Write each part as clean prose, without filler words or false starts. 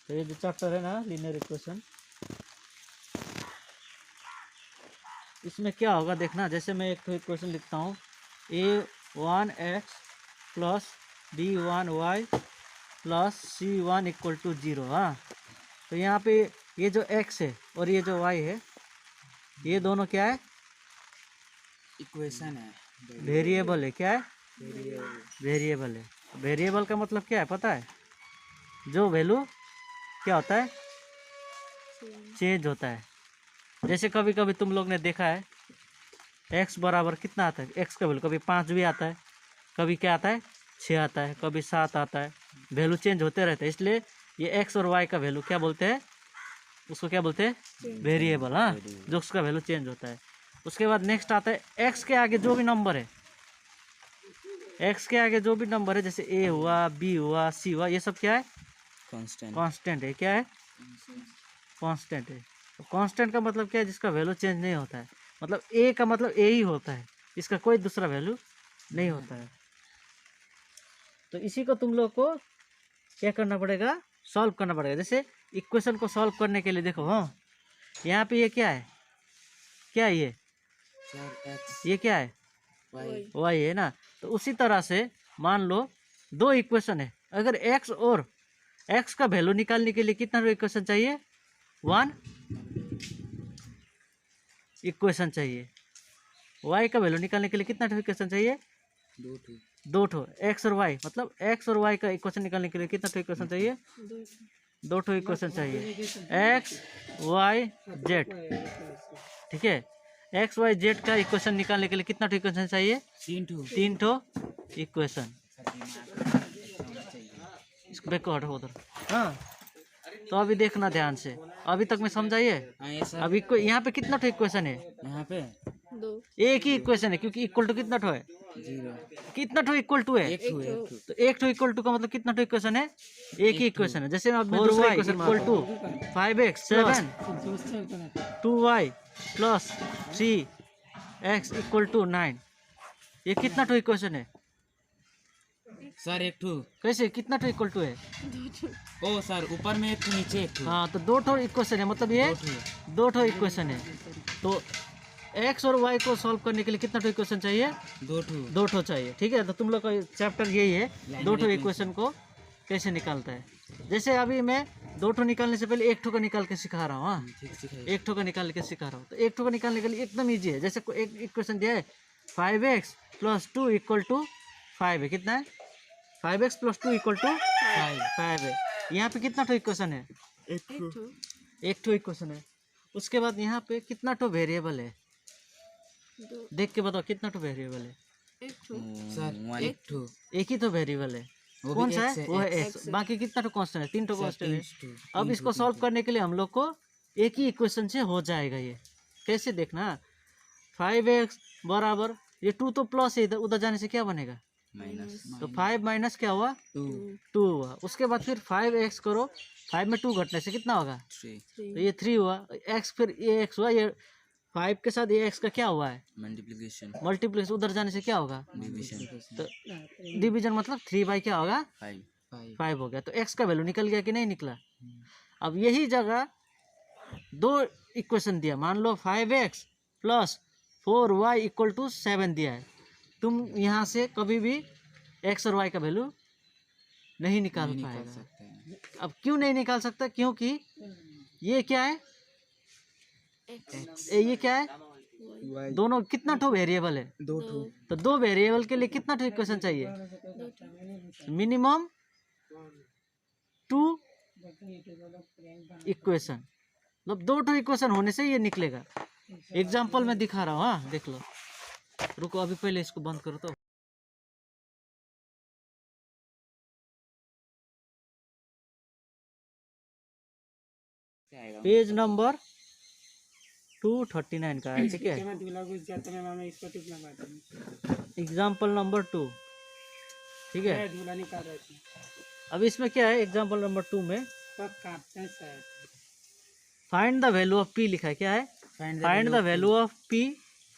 तो ये जो चैप्टर है ना लीनियर इक्वेशन, इसमें क्या होगा देखना। जैसे मैं एक तो इक्वेशन लिखता हूँ a1x plus b1y plus c1 equal to 0। हाँ, तो यहाँ पे ये जो x है और ये जो y है, ये दोनों क्या है? इक्वेशन है, वेरिएबल है। क्या है? वेरिएबल। वेरिएबल है। वेरिएबल का मतलब क्या है पता है? जो वैल्यू क्या होता है? चेंज होता है। जैसे कभी कभी तुम लोग ने देखा है x बराबर कितना आता है, x का वैल्यू कभी 5 भी आता है, कभी क्या आता है 6 आता है, कभी 7 आता है। वैल्यू चेंज होते रहते हैं, इसलिए ये x और y का वैल्यू क्या बोलते हैं? उसको क्या बोलते हैं? वेरिएबल। हाँ, जो उसका वैल्यू चेंज होता है। उसके बाद नेक्स्ट आता है x के आगे जो भी नंबर है, x के आगे जो भी नंबर है, जैसे a हुआ, b हुआ, c हुआ, ये सब क्या है? कांस्टेंट। कांस्टेंट है। क्या है? कांस्टेंट है। तो कांस्टेंट का मतलब क्या है? जिसका वैल्यू चेंज नहीं होता है। मतलब a का मतलब a ही होता है, इसका कोई दूसरा वैल्यू नहीं होता है। तो इसी को तुम लोग को क्या करना पड़ेगा? सॉल्व करना पड़ेगा। जैसे इक्वेशन को सॉल्व करने के लिए देखो, हाँ यहाँ पे ये क्या है? क्या है ये? ये क्या है? y है ना। तो उसी तरह से मान लो दो इक्वेशन है, अगर x और x का वैल्यू निकालने के लिए कितना इक्वेशन चाहिए? 1 इक्वेशन चाहिए। y का वैल्यू निकालने के लिए कितना इक्वेशन चाहिए? दो ठो। x और y, मतलब x और y का इक्वेशन निकालने के लिए कितना इक्वेशन चाहिए? दो ठो इक्वेशन चाहिए। x y z, ठीक है। x y z का इक्वेशन निकालने के लिए कितना इक्वेशन चाहिए? तीन ठो इक्वेशन। इसको बैक को हटाओ उधर। हाँ, तो अभी देखना ध्यान से, अभी तक में समझाइए। अभी यहाँ पे कितना ठो इक्वेशन है? यहाँ पे एक ही इक्वेशन है, क्योंकि इक्वल टू कितना ठो है? 0। कितना ठो इक्वल टू है? तो एक ठो इक्वल टू का मतलब कितना ठो इक्वेशन है? एक ही इक्वेशन है। जैसे अब 4y equal to 5x 7 2y plus 3x equal to 9, ये कितना ठो इक्वेशन है सर? एक ठू। कैसे? कितना ठो इक्वल टू है? ओ सर, ऊपर में एक ठू, नीचे एक ठू। हाँ, तो दो ठो इक्वेशन है, मतलब ये दो ठो इक्वेशन है। तो x और y को सॉल्व करने के लिए कितना ठो इक्वेशन चाहिए? दो ठो चाहिए, ठीक है। तो तुम लोग का चैप्टर यही है, दो ठो इक्वेशन को कैसे निकालता है। जैसे अभी मैं दो ठो निकालने से पहले एक ठो का निकाल के सिखा रहा हूँ। हाँ, एक ठो का निकाल के सिखा रहा हूँ। तो एक ठो का निकालने के लिए एकदम ईजी है। जैसे एक इक्वेशन दिया है 5x प्लस 2 इक्वल टू 5 है। कितना है? 5x प्लस 2 इक्वल टू 5 है। यहाँ पे कितना ठो इक्वेशन है? एक ठो इक्वेशन है। उसके बाद यहाँ पे कितना ठो वेरिएबल है? देख के बताओ कितना ठो वेरिएबल है? सर एक ठू। एक ही तो वेरिएबल है। कौन सा है? वो है x। बाकी कितना ठो कांस्टेंट है? तीन ठो कांस्टेंट है। अब इसको सॉल्व करने के लिए हम लोग को एक ही इक्वेशन से हो जाएगा ये। कैसे? देखना, 5x बराबर, ये 2 तो प्लस है, इधर उधर जाने से क्या बनेगा? माइनस। तो 5 माइनस क्या हुआ? 2 हुआ। उसके बाद फिर 5x करो, 5 में 2 घटने से कितना होगा? 3। तो ये 3 हुआ। x, फिर ये x हुआ, ये 5 के साथ ये x का क्या हुआ है? मल्टीप्लिकेशन। उधर जाने से क्या होगा? डिवीजन। तो डिवीजन मतलब 3 बाई क्या होगा? 5 हो गया। तो x का वैल्यू निकल गया कि नहीं निकला? अब यही जगह दो इक्वेशन दिया, मान लो 5x plus 4y equal to 7 दिया है। तुम यहाँ से कभी भी x और y का वैल्यू नहीं निकाल पाएगा। अब क्यों नहीं निकाल सकता? क्योंकि ये क्या है? ये क्या है? दोनों कितना ठो वेरिएबल है? दो ठू। तो दो वेरिएबल के लिए कितना ठो इक्वेशन चाहिए? Minimum 2 equation. मतलब दो ठो इक्वेशन होने से ये निकलेगा। एग्जाम्पल में दिखा रहा हूँ। हाँ, देख लो। रुको, अभी पहले इसको बंद करो। तो पेज नंबर 239 का है, ठीक है। एग्जाम्पल नंबर 2, ठीक है। अब इसमें क्या है? एग्जाम्पल नंबर 2 में find the value of p लिखा है। क्या है? Find the value of p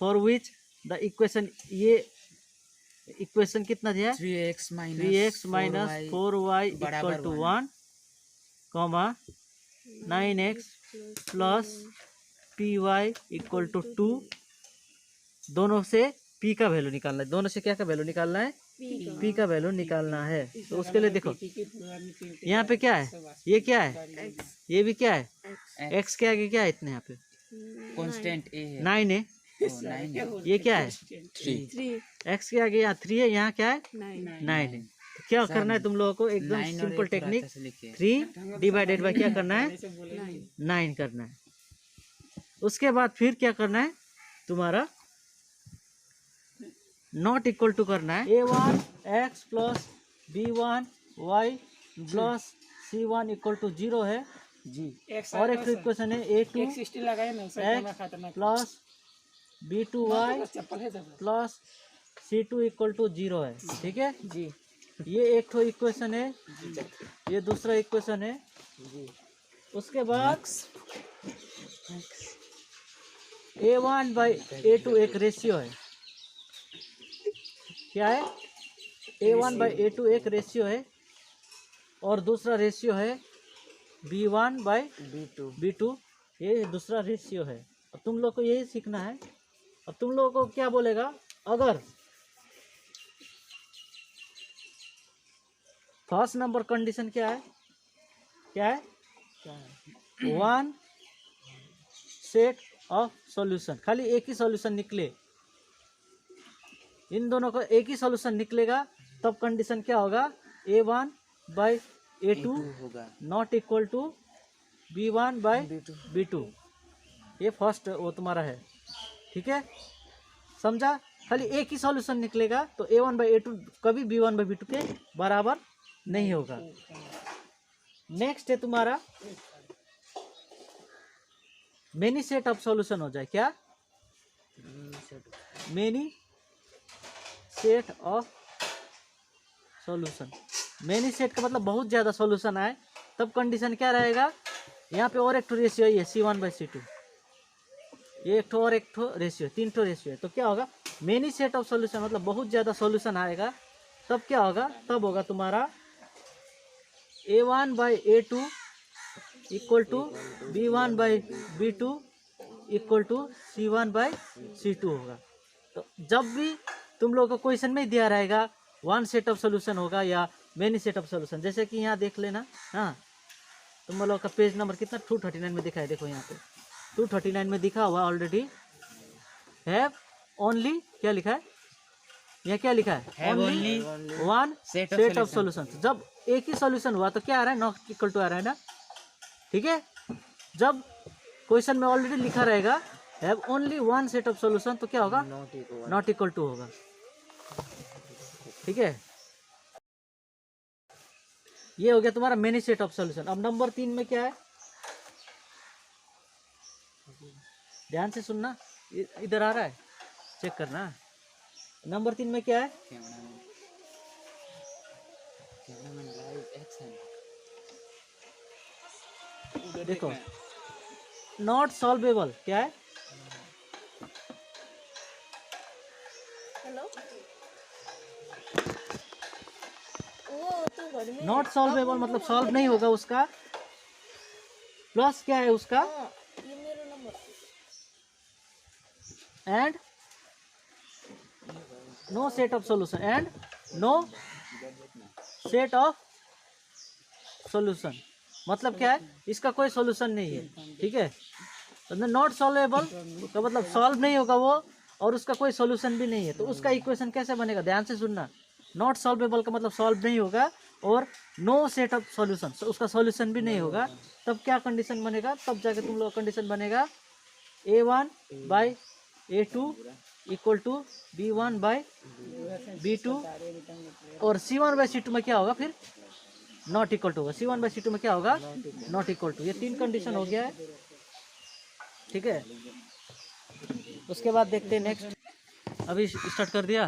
for which the equation, ये इक्वेशन कितना दिया है? 3x 3x minus 4y equal to 1 comma 9x plus P Y equal to 2। दोनों से p का वैल्यू निकालना है, दोनों से क्या का वैल्यू निकालना है, p का वैल्यू निकालना है। तो उसके लिए देखो यहाँ पे क्या है, ये क्या है, ये भी क्या है, x के आगे क्या है इतने यहाँ पे कांस्टेंट ए है 9 है, 9 ये क्या है 3 x के आगे यहाँ 3 है, यहाँ क्या है 9 है। तो क्या करना है तुम लोगों को, एकदम सिंपल टेक्निक, 3 डिवाइडेड बाय क्या करना है 9 करना है। उसके बाद फिर क्या करना है तुम्हारा नॉट इक्वल टू करना है a1 x plus b1 y plus c1 equal to 0 है जी। और एक इक्वेशन है a2 x plus b2y plus c2 equal to 0 है, ठीक है जी। ये एक तो इक्वेशन है, ये दूसरा इक्वेशन है जी। उसके बाद a1 बाई a2 एक रेशियो है, क्या है a1 बाई a2 एक रेशियो है, और दूसरा रेशियो है b1 बाई b2, ये दूसरा रेशियो है। अब तुम लोग को यही सीखना है। अब तुम लोगों को क्या बोलेगा, अगर फर्स्ट नंबर कंडीशन क्या है, क्या है 1 सेट ऑफ सॉल्यूशन, खाली एक ही सॉल्यूशन निकले, इन दोनों का एक ही सॉल्यूशन निकलेगा, तब कंडीशन क्या होगा a1 बाई a2 होगा not equal to b1 by b2। ये फर्स्ट वो तुम्हारा है, ठीक है, समझा। खाली एक ही सॉल्यूशन निकलेगा तो a1 बाई a2 कभी b1 बाई b2 के बराबर नहीं होगा। नेक्स्ट है तुम्हारा मेनी सेट ऑफ सॉल्यूशन हो जाए, क्या many set of solution. Many set का मतलब बहुत ज़्यादा सॉल्यूशन आए, तब कंडीशन क्या रहेगा, यहाँ पे और एक ठो रेशियो है c1 बाई c2, ये एक ठो और एक ठो रेशियो, 3 ठो रेशियो है। तो क्या होगा मेनी सेट ऑफ सॉल्यूशन, मतलब बहुत ज़्यादा सॉल्यूशन आएगा, तब क्या होगा, तब होगा तुम्हारा a1 by a2 equal to b1 by b2 equal to c1 by c2 होगा। तो जब भी तुम लोग को क्वेश्चन में दिया रहेगा वन सेट ऑफ सोल्यूशन होगा या मेनी सेट ऑफ सोल्यूशन, जैसे कि यहाँ देख लेना, हाँ तुम लोग का पेज नंबर कितना 239 में दिखा है, देखो यहाँ पे 239 में दिखा हुआ ऑलरेडी, हैव ओनली क्या लिखा है, यहाँ क्या लिखा है only one set of solution. जब एक ही सॉल्यूशन हुआ तो क्या आ रहा है, नॉट इक्वल टू आ रहा है ना, ठीक है। जब क्वेश्चन में ऑलरेडी लिखा रहेगा have only one set of solution, तो क्या होगा नॉट इक्वल टू होगा, ठीक है। ये हो गया तुम्हारा मेनी सेट ऑफ सॉल्यूशन। अब नंबर 3 में क्या है, ध्यान से सुनना, इधर आ रहा है, चेक करना। नंबर 3 में क्या है, देखो नॉट सॉल्वेबल, क्या है नॉट सॉल्वेबल, मतलब सॉल्व नहीं होगा उसका, प्लस क्या है उसका and no set of solution, and no set of solution, मतलब क्या है इसका कोई सॉल्यूशन नहीं है, ठीक है। तो नॉट सॉल्वेबल का मतलब सॉल्व नहीं होगा वो, और उसका कोई सॉल्यूशन भी नहीं है। तो उसका इक्वेशन कैसे बनेगा, ध्यान से सुनना। नॉट सॉल्वेबल का मतलब सॉल्व नहीं होगा, और नो सेट ऑफ सॉल्यूशन, उसका सॉल्यूशन भी नहीं होगा, तब क्या कंडीशन बनेगा, तब जाके तुम लोग कंडीशन बनेगा a1 by a2 equal to b1 by b2, और c1 बाई c2 में क्या होगा फिर नॉट इक्वल टू होगा, c1 बाई c2 में क्या होगा नॉट इक्वल टू। ये 3 कंडीशन हो गया है, ठीक है। उसके बाद देखते हैं नेक्स्ट, अभी स्टार्ट कर दिया।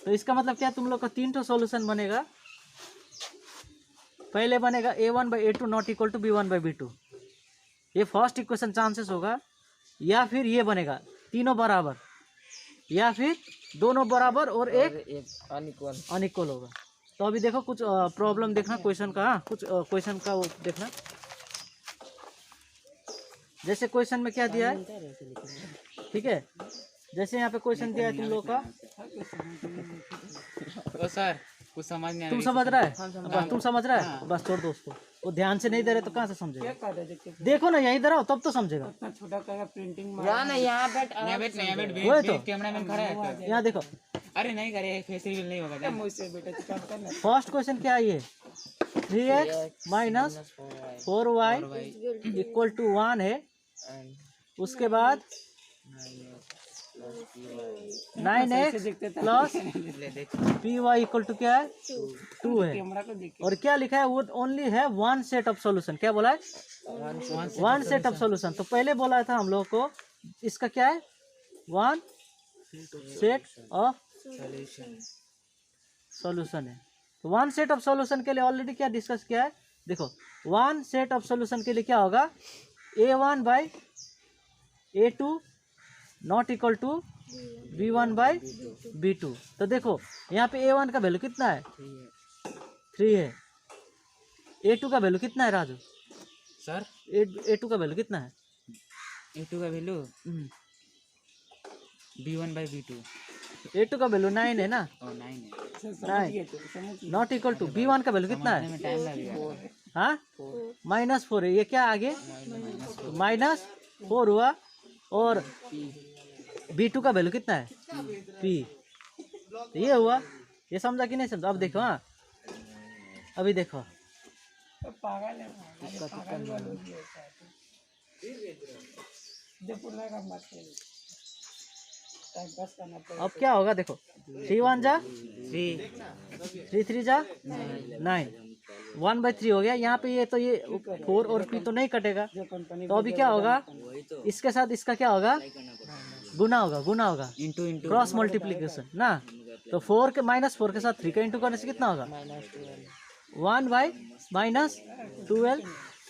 तो इसका मतलब क्या, तुम लोग का 3 ठो सॉल्यूशन बनेगा। पहले बनेगा a1 by a2 not equal to b1 by b2, ये फर्स्ट इक्वेशन चांसेस होगा, या फिर ये बनेगा तीनों बराबर, या फिर दोनों बराबर और एक अनइक्वल होगा, तो अभी देखो कुछ प्रॉब्लम देखना क्वेश्चन का, कुछ क्वेश्चन का वो देखना। जैसे क्वेश्चन में क्या दिया है, ठीक है, जैसे यहाँ पे क्वेश्चन दिया है तुम लोग का, ओ सर कुछ समझ नहीं आ तुम रहा समझ रहा है, बस तुम समझ रहा है, बस छोड़ दो उसको, वो ध्यान से नहीं दे रहे तो कहाँ से समझेगा। देखो ना यहीं दे रहा हो तब तो समझेगा। यहाँ बैठ वही तो कैमरामैन खड़ा है। यहाँ देखो, अरे नहीं करे, फेस रिवील नहीं होगा। फर्स्ट क्वेश्चन क्या है ये, 3x minus 4y equal to 1 है, उसके बाद 9x plus P Y equal to क्या है 2 है, और क्या लिखा है वो ओनली है वन सेट ऑफ सॉल्यूशन। क्या बोला है, वन सेट ऑफ सॉल्यूशन। तो पहले बोला था हम लोग को इसका क्या है, वन सेट ऑफ सॉल्यूशन है। तो वन सेट ऑफ सॉल्यूशन के लिए ऑलरेडी क्या डिस्कस किया है, देखो वन सेट ऑफ सॉल्यूशन के लिए क्या होगा, a1 by a2 not equal to b1 by b2। तो देखो यहाँ पे a1 का वैल्यू कितना है, 3 है, a2 का वैल्यू कितना है राजू सर? a2 का वैल्यू कितना है, a2 का value b1 by b2। a2 का वैल्यू 9 है ना, 9 है। 9 नॉट इक्वल टू b1 का वैल्यू कितना है, टाइम लगेगा। हाँ -4 है, ये क्या आगे -4 हुआ, और b2 का वैल्यू कितना है p, तो ये हुआ, ये समझा कि नहीं समझा। अब देखो, हाँ अभी देखो, अब क्या होगा देखो, 3 1 जा 3 3 जा 9, 1/3 हो गया। यहाँ पे ये तो ये 4 और p तो नहीं कटेगा, तो अभी क्या होगा, इसके साथ इसका क्या होगा, गुना होगा इंटू क्रॉस मल्टीप्लीकेशन ना। तो 4 के -4 के साथ 3 का इंटू करने से कितना होगा, 1 by -12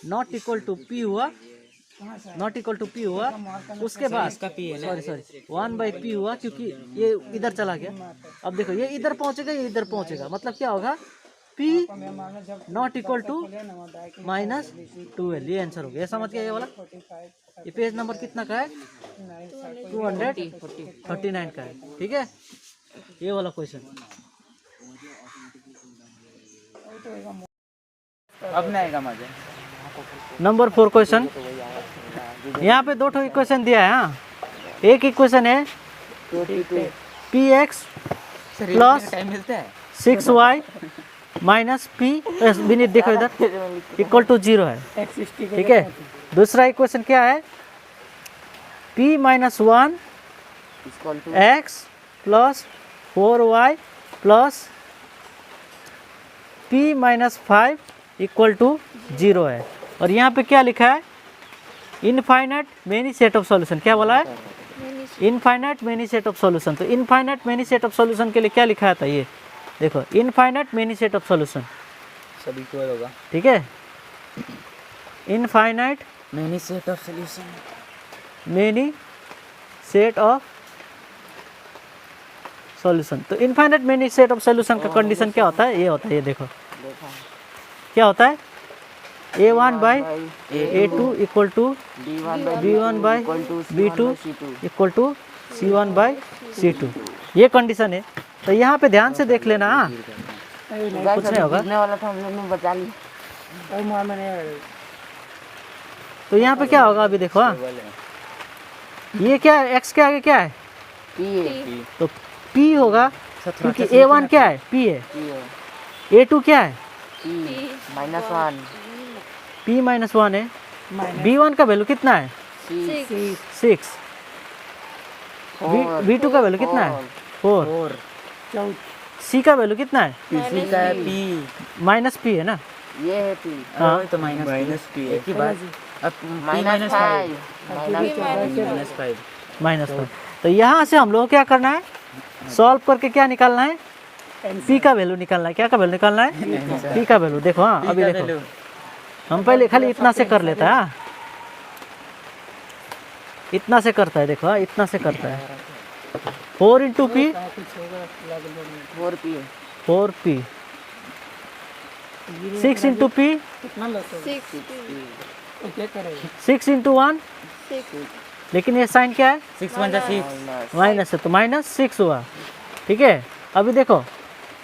not equal to p हुआ, नॉट इक्वल टू p हुआ। उसके बाद सॉरी 1 बाई p हुआ, क्योंकि ये इधर चला गया। अब देखो ये इधर पहुंचेगा, ये इधर पहुंचेगा, मतलब क्या होगा, p नॉट इक्वल टू -12। ये आंसर हो गया, समझ गया ये वाला। ये पेज नंबर कितना का है, 239 का है, ठीक है, ये वाला क्वेश्चन। अब नहीं आएगा मजा। नंबर 4 क्वेश्चन, यहाँ पे 2 इक्वेशन दिया है। हाँ, एक इक्वेशन है px प्लस टाइम मिलता है 6y माइनस p, विनीत देखो इधर, इक्वल टू 0 है, ठीक है। दूसरा इक्वेशन क्या है, p - 1 x plus 4y plus p - 5 equal to 0 है, और यहाँ पे क्या लिखा है, infinite many set of solution. क्या बोला है, infinite many set of solution. तो infinite many set of solution के लिए क्या लिखा था, ये देखो, infinite many set of solution सब इक्वल होगा। ठीक है, infinite many set of solution, many set of solution. तो infinite many set of solution का कंडीशन क्या होता है, ये होता है, ये देखो क्या होता है, a1 by a2 equal to b1 by b2 equal to c1 by c2, ये कंडीशन है। तो यहाँ पे ध्यान से देख लेना, हाँ कुछ नहीं होगा। वाला था हमने बचा ली। तो यहाँ पे क्या होगा, अभी देखो, हाँ ये क्या है, x के आगे क्या है, तो p होगा, क्योंकि a1 क्या है, p है, a2 क्या है, -1 p -1 है, b1 का वैल्यू कितना है 6, b2 का वैल्यू कितना है 4, c का वैल्यू कितना है -p है ना, ये है p। हाँ तो -p एक ही बात। अब -5। तो यहाँ से हम लोग क्या करना है, सॉल्व करके क्या निकालना है, p का वैल्यू निकालना है। क्या का वैल्यू निकालना है, p का वैल्यू। देखो, हाँ अभी देखो, हम पहले खाली इतना से कर लेता है, इतना से करता है, देखो इतना से करता है, 4 × p 4p 6 इंटू पी, कितना लॉस होगा? 6 तो क्या करें? 6 इंटू 1, 6 लेकिन ये साइन क्या है? 6 1 6 माइनस है, तो -6 हुआ। ठीक है, अभी देखो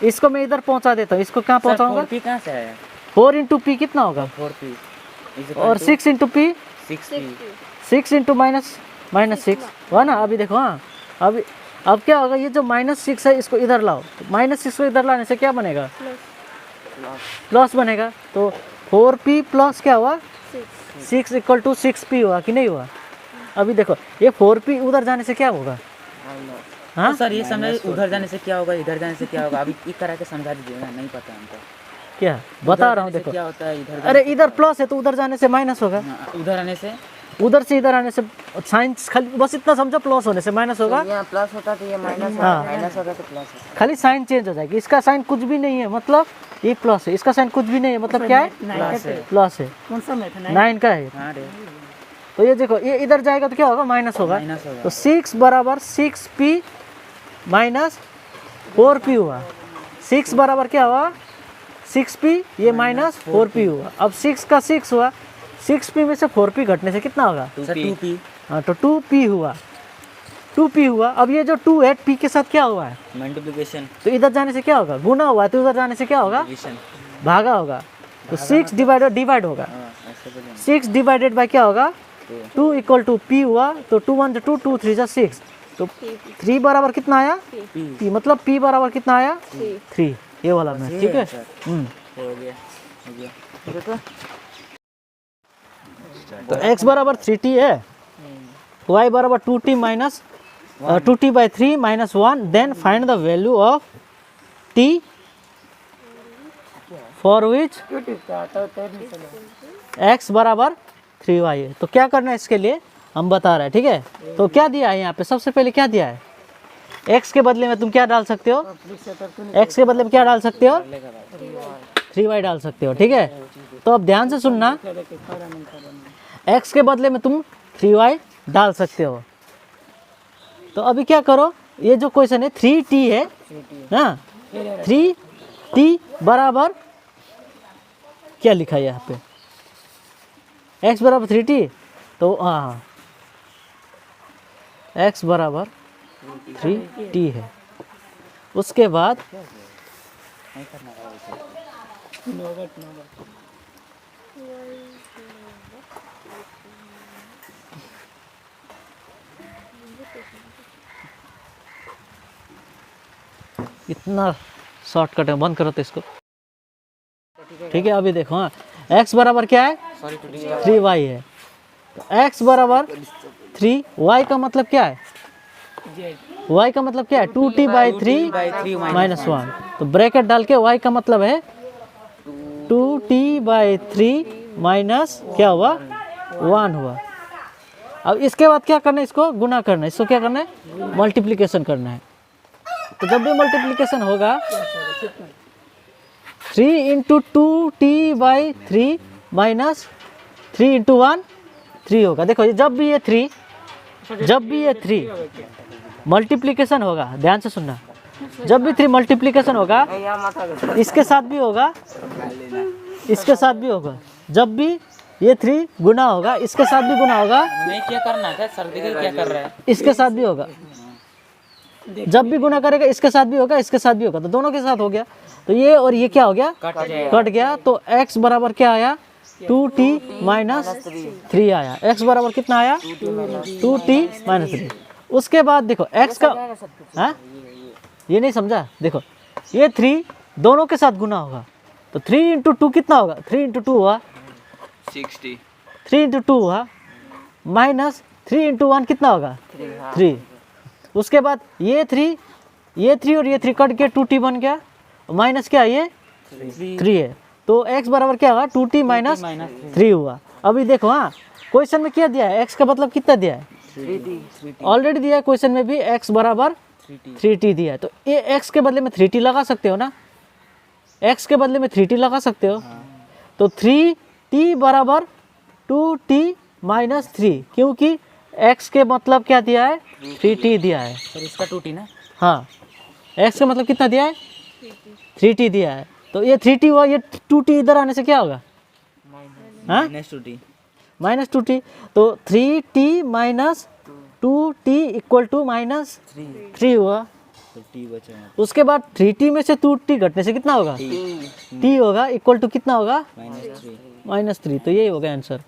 इसको मैं इधर पहुंचा देता हूँ, इसको कहाँ पहुंचाऊंगा? 4p कहाँ से आया? 4 इंटू पी कितना होगा? 4p और 6 इंटू पी, 6p 6 इंटू -6 हुआ ना। अभी देखो, हाँ अभी अब क्या होगा, ये जो -6 है इसको इधर लाओ, -6 को इधर लाने से क्या बनेगा? प्लस बनेगा। तो 4p प्लस क्या हुआ? 6 इक्वल टू 6p हुआ कि नहीं हुआ? अभी देखो ये 4p उधर जाने से क्या होगा? हाँ तो सर ये समझ उधर जाने से क्या होगा, इधर जाने से क्या होगा? अभी एक करा के समझा दीजिए ना, नहीं पता हमको। क्या बता रहा हूँ, देखो क्या होता है इधर? अरे इधर प्लस है तो उधर जाने से माइनस होगा, उधर आने से उधर से इधर आने से साइंस, खाली बस इतना समझो, प्लस होने से माइनस होगा। यहाँ प्लस होता तो ये माइनस हाँ। माइनस होता तो प्लस होता। खाली साइन चेंज हो जाएगी, इसका साइन कुछ भी नहीं है मतलब ये प्लस है, इसका साइन कुछ भी नहीं है मतलब क्या है? प्लस है। कौन सा मैथ है? 9 का है। हाँ रे, तो ये देखो ये इधर जाएगा तो क्या होगा? माइनस होगा। माइनस होगा। तो 6 बराबर 6p माइनस 4p हुआ। 6 बराबर क्या हुआ? 6p, ये माइनस 4p हुआ। अब 6 का 6 हुआ, 6p में से 4p घटने से कितना होगा? सर 2p हाँ, तो 2p हुआ, 2p हुआ। अब ये जो 2 है p के साथ क्या हुआ है? मल्टीप्लिकेशन तो इधर जाने से क्या होगा? गुना हुआ है, तो उधर जाने से क्या होगा? डिवीजन। भागा होगा। तो 6 डिवाइड होगा। हाँ ऐसे बोलेंगे। 6 डिवाइडेड बाय क्या होगा? 2 इक्वल टू p हुआ। तो 2 1 2, 2 3 6, तो 3 बराबर कितना आया? p, मतलब p बराबर कितना आया? 3। ये वाला में ठीक है। हो गया हो गया। तो x बराबर 3t है, y बराबर 2t minus 2t by 3 minus 1, then find the value of t for which x बराबर 3y है। तो क्या करना है इसके लिए हम बता रहे हैं, ठीक है। तो क्या दिया है यहाँ पे? सबसे पहले क्या दिया है? x के बदले में तुम क्या डाल सकते हो? x के बदले में क्या डाल सकते हो? 3y डाल सकते हो, ठीक है। तो अब ध्यान से सुनना, x के बदले में तुम 3y डाल सकते हो। तो अभी क्या करो, ये जो क्वेश्चन है 3t है ना, 3t बराबर क्या लिखा है यहाँ पे? x बराबर 3t, तो हाँ x बराबर 3t है। उसके बाद इतना शॉर्टकट है, बंद करो तो इसको, ठीक है। अभी देखो, हाँ x बराबर क्या है? 3y है। तो x बराबर 3, y का मतलब क्या है? y का मतलब क्या है? 2t by 3 minus 1। तो ब्रैकेट डाल के y का मतलब है 2t बाई 3 माइनस क्या हुआ? 1 हुआ। अब इसके बाद क्या करना है? इसको गुना करना है, इसको क्या करना है? मल्टीप्लिकेशन करना है। तो जब भी मल्टीप्लिकेशन होगा 3 into 2t by 3 minus 3 into 1 3 होगा। देखो जब भी ये 3 मल्टीप्लिकेशन होगा, ध्यान से सुनना, जब भी 3 मल्टीप्लिकेशन होगा इसके साथ भी होगा, इसके साथ भी होगा। जब भी ये 3 गुना होगा इसके साथ भी गुना होगा, नहीं क्या करना है सर? देखिए क्या कर रहा है, इसके साथ भी होगा। जब भी गुना करेगा इसके साथ भी होगा, इसके साथ भी होगा, तो दोनों के साथ हो गया। तो ये और ये क्या हो गया? कट गया। तो x बराबर क्या आया? 2t माइनस 3 आया। x बराबर कितना आया? 2t minus 3। उसके बाद देखो x का, हाँ ये नहीं समझा? देखो ये 3 दोनों के साथ गुना होगा, तो 3 इंटू 2 कितना होगा? 3 इंटू 2 हुआ 60। 3 इंटू 2 हुआ माइनस 3 इंटू 1 कितना होगा? 3। उसके बाद ये 3 और ये 3 कट के 2t बन गया, माइनस क्या ये 3 है। तो x बराबर क्या होगा? 2t माइनस 3 हुआ। अभी देखो, हाँ क्वेश्चन में क्या दिया है? x का मतलब कितना दिया है? 3t ऑलरेडी दिया है क्वेश्चन में भी, x बराबर 3t दिया है। तो ये x के बदले में 3t लगा सकते हो ना, x के बदले में 3t लगा सकते हो। तो 3t बराबर 2t माइनस 3, क्योंकि x के मतलब क्या दिया है? 3t दिया है। सर इसका 2t ना? हाँ x का मतलब कितना दिया है? 3t दिया है। तो ये 3t हुआ, ये 2t इधर आने से क्या होगा? हाँ -2t। तो 3t minus 2t equal to -3 हुआ। उसके बाद 3t में से 2t घटने से कितना होगा? t होगा, इक्वल टू कितना होगा? -3। तो यही होगा आंसर।